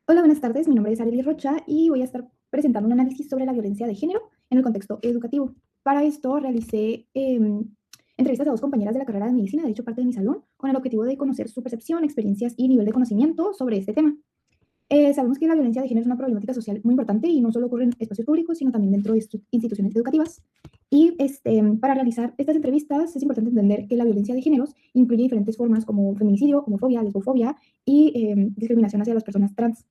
Hola, buenas tardes. Mi nombre es Arely Rocha y voy a estar presentando un análisis sobre la violencia de género en el contexto educativo. Para esto realicé entrevistas a dos compañeras de la carrera de medicina, de hecho parte de mi salón, con el objetivo de conocer su percepción, experiencias y nivel de conocimiento sobre este tema. Sabemos que la violencia de género es una problemática social muy importante y no solo ocurre en espacios públicos, sino también dentro de instituciones educativas. Y para realizar estas entrevistas es importante entender que la violencia de géneros incluye diferentes formas como feminicidio, homofobia, lesbofobia y discriminación hacia las personas trans.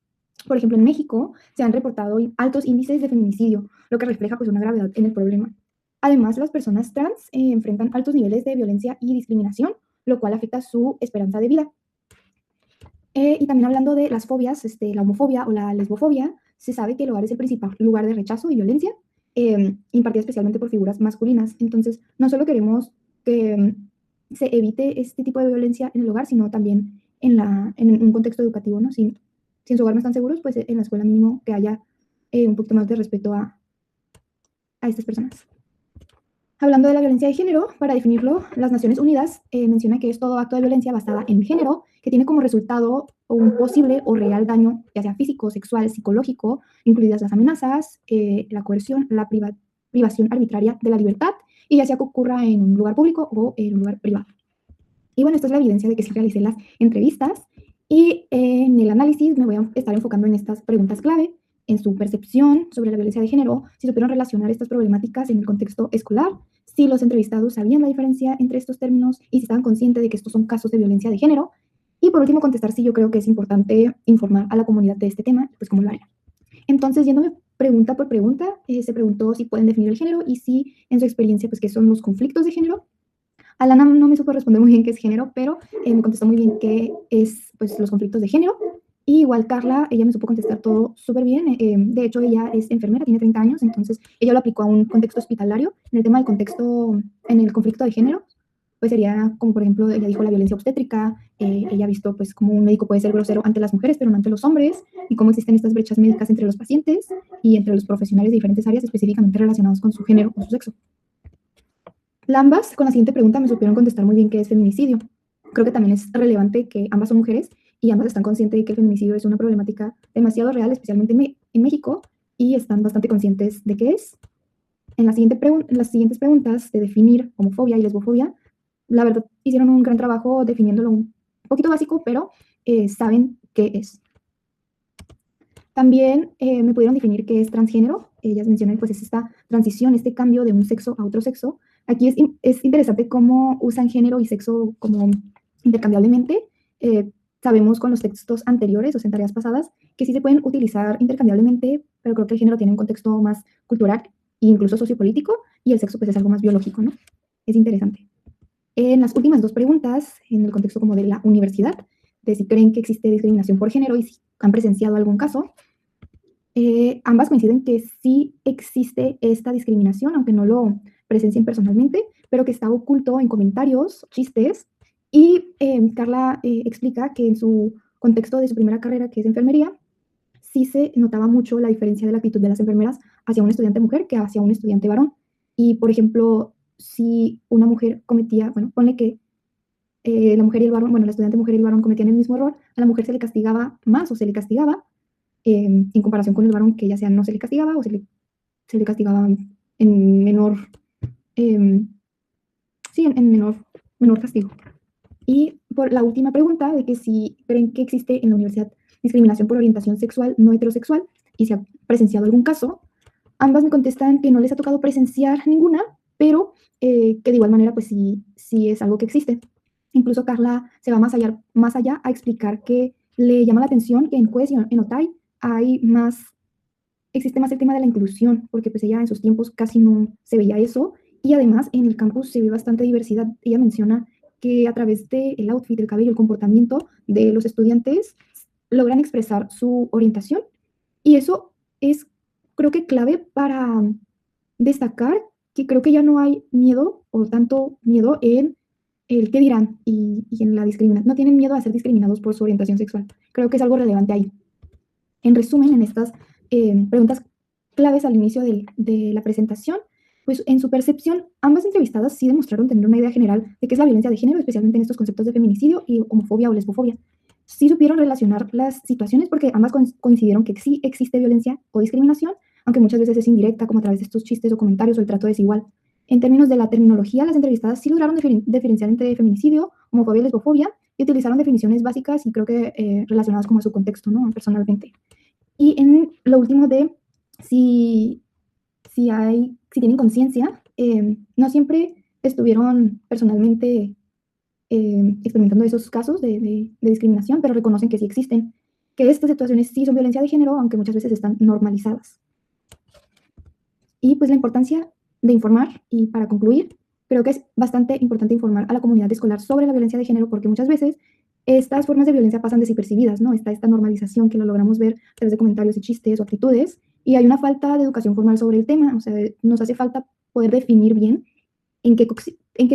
Por ejemplo, en México se han reportado altos índices de feminicidio, lo que refleja pues, una gravedad en el problema. Además, las personas trans enfrentan altos niveles de violencia y discriminación, lo cual afecta su esperanza de vida. Y también hablando de las fobias, la homofobia o la lesbofobia, se sabe que el hogar es el principal lugar de rechazo y violencia, impartida especialmente por figuras masculinas. Entonces, no solo queremos que se evite este tipo de violencia en el hogar, sino también en un contexto educativo, ¿no? Si en su hogar no están seguros, pues en la escuela mínimo que haya un poquito más de respeto a estas personas. Hablando de la violencia de género, para definirlo, las Naciones Unidas menciona que es todo acto de violencia basada en género que tiene como resultado un posible o real daño, ya sea físico, sexual, psicológico, incluidas las amenazas, la coerción, la privación arbitraria de la libertad, y ya sea que ocurra en un lugar público o en un lugar privado. Y bueno, esta es la evidencia de que sí realicé las entrevistas y en el análisis me voy a estar enfocando en estas preguntas clave, en su percepción sobre la violencia de género, si supieron relacionar estas problemáticas en el contexto escolar, si los entrevistados sabían la diferencia entre estos términos y si estaban conscientes de que estos son casos de violencia de género. Y por último, contestar si yo creo que es importante informar a la comunidad de este tema, pues cómo lo haría. Entonces, yéndome pregunta por pregunta, se preguntó si pueden definir el género y si en su experiencia, pues qué son los conflictos de género. Alana no me supo responder muy bien qué es género, pero me contestó muy bien qué es pues, los conflictos de género. Y igual Carla, ella me supo contestar todo súper bien. De hecho, ella es enfermera, tiene 30 años, entonces ella lo aplicó a un contexto hospitalario. En el tema del contexto, en el conflicto de género, pues sería como, por ejemplo, ella dijo la violencia obstétrica. Ella ha visto pues cómo un médico puede ser grosero ante las mujeres, pero no ante los hombres, y cómo existen estas brechas médicas entre los pacientes y entre los profesionales de diferentes áreas específicamente relacionados con su género o su sexo. Ambas, con la siguiente pregunta, me supieron contestar muy bien qué es feminicidio. Creo que también es relevante que ambas son mujeres y ambas están conscientes de que el feminicidio es una problemática demasiado real, especialmente en México, y están bastante conscientes de qué es. En las siguientes preguntas de definir homofobia y lesbofobia, la verdad hicieron un gran trabajo definiéndolo un poquito básico, pero saben qué es. También me pudieron definir qué es transgénero. Ellas mencionan pues es esta transición, este cambio de un sexo a otro sexo. Aquí es interesante cómo usan género y sexo como intercambiablemente. Sabemos con los textos anteriores, o sea, en tareas pasadas, que sí se pueden utilizar intercambiablemente, pero creo que el género tiene un contexto más cultural e incluso sociopolítico, y el sexo pues es algo más biológico, ¿no? Es interesante. En las últimas dos preguntas, en el contexto como de la universidad, de si creen que existe discriminación por género y si han presenciado algún caso, ambas coinciden que sí existe esta discriminación, aunque no lo presencien personalmente, pero que está oculto en comentarios, chistes. Y Carla explica que en su contexto de su primera carrera, que es enfermería, sí se notaba mucho la diferencia de la actitud de las enfermeras hacia un estudiante mujer que hacia un estudiante varón. Y, por ejemplo, si una mujer cometía, bueno, pone que la mujer y el varón, bueno, la estudiante mujer y el varón cometían el mismo error, a la mujer se le castigaba más o se le castigaba en comparación con el varón que ya sea no se le castigaba o se le castigaba en menor, eh, sí, en menor castigo. Y por la última pregunta de que si creen que existe en la universidad discriminación por orientación sexual no heterosexual y si ha presenciado algún caso, ambas me contestan que no les ha tocado presenciar ninguna, pero que de igual manera pues sí es algo que existe. Incluso Carla se va más allá a explicar que le llama la atención que en Quest y en Otay hay más, existe más el tema de la inclusión, porque pues ella en sus tiempos casi no se veía eso, y además en el campus se ve bastante diversidad. Ella menciona que a través del outfit, el cabello, el comportamiento de los estudiantes logran expresar su orientación, y eso es creo que clave para destacar que creo que ya no hay miedo o tanto miedo en el qué dirán y en la discriminación. No tienen miedo a ser discriminados por su orientación sexual. Creo que es algo relevante ahí. En resumen, en estas preguntas claves al inicio de la presentación, pues en su percepción, ambas entrevistadas sí demostraron tener una idea general de qué es la violencia de género, especialmente en estos conceptos de feminicidio y homofobia o lesbofobia. sí supieron relacionar las situaciones porque ambas coincidieron que sí existe violencia o discriminación, aunque muchas veces es indirecta, como a través de estos chistes o comentarios o el trato desigual. En términos de la terminología, las entrevistadas sí lograron diferenciar entre feminicidio, homofobia y lesbofobia y utilizaron definiciones básicas y creo que relacionadas como a su contexto, ¿no? Personalmente. Y en lo último de si tienen conciencia, no siempre estuvieron personalmente experimentando esos casos de discriminación, pero reconocen que sí existen, que estas situaciones sí son violencia de género, aunque muchas veces están normalizadas. Y pues la importancia de informar, y para concluir, creo que es bastante importante informar a la comunidad escolar sobre la violencia de género, porque muchas veces estas formas de violencia pasan desapercibidas, ¿no? Está esta normalización que lo logramos ver a través de comentarios y chistes o actitudes, y hay una falta de educación formal sobre el tema, o sea, nos hace falta poder definir bien en qué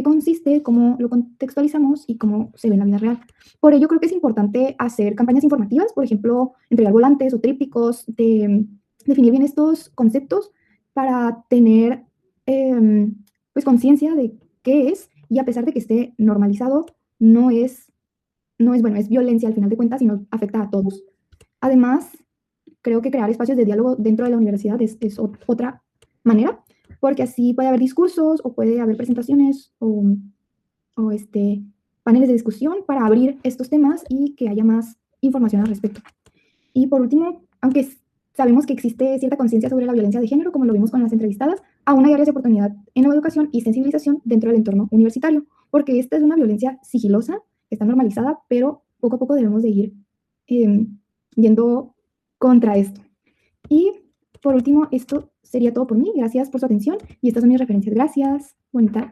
consiste, cómo lo contextualizamos y cómo se ve en la vida real. Por ello creo que es importante hacer campañas informativas, por ejemplo, entregar volantes o trípticos, de definir bien estos conceptos para tener pues conciencia de qué es, y a pesar de que esté normalizado, no es bueno, es violencia al final de cuentas y nos afecta a todos. Además, creo que crear espacios de diálogo dentro de la universidad es otra manera, porque así puede haber discursos o puede haber presentaciones o paneles de discusión para abrir estos temas y que haya más información al respecto. Y por último, aunque sabemos que existe cierta conciencia sobre la violencia de género, como lo vimos con las entrevistadas, aún hay áreas de oportunidad en la educación y sensibilización dentro del entorno universitario, porque esta es una violencia sigilosa, que está normalizada, pero poco a poco debemos de ir yendo contra esto. Y por último, esto sería todo por mí. Gracias por su atención y estas son mis referencias. Gracias. Bonito día.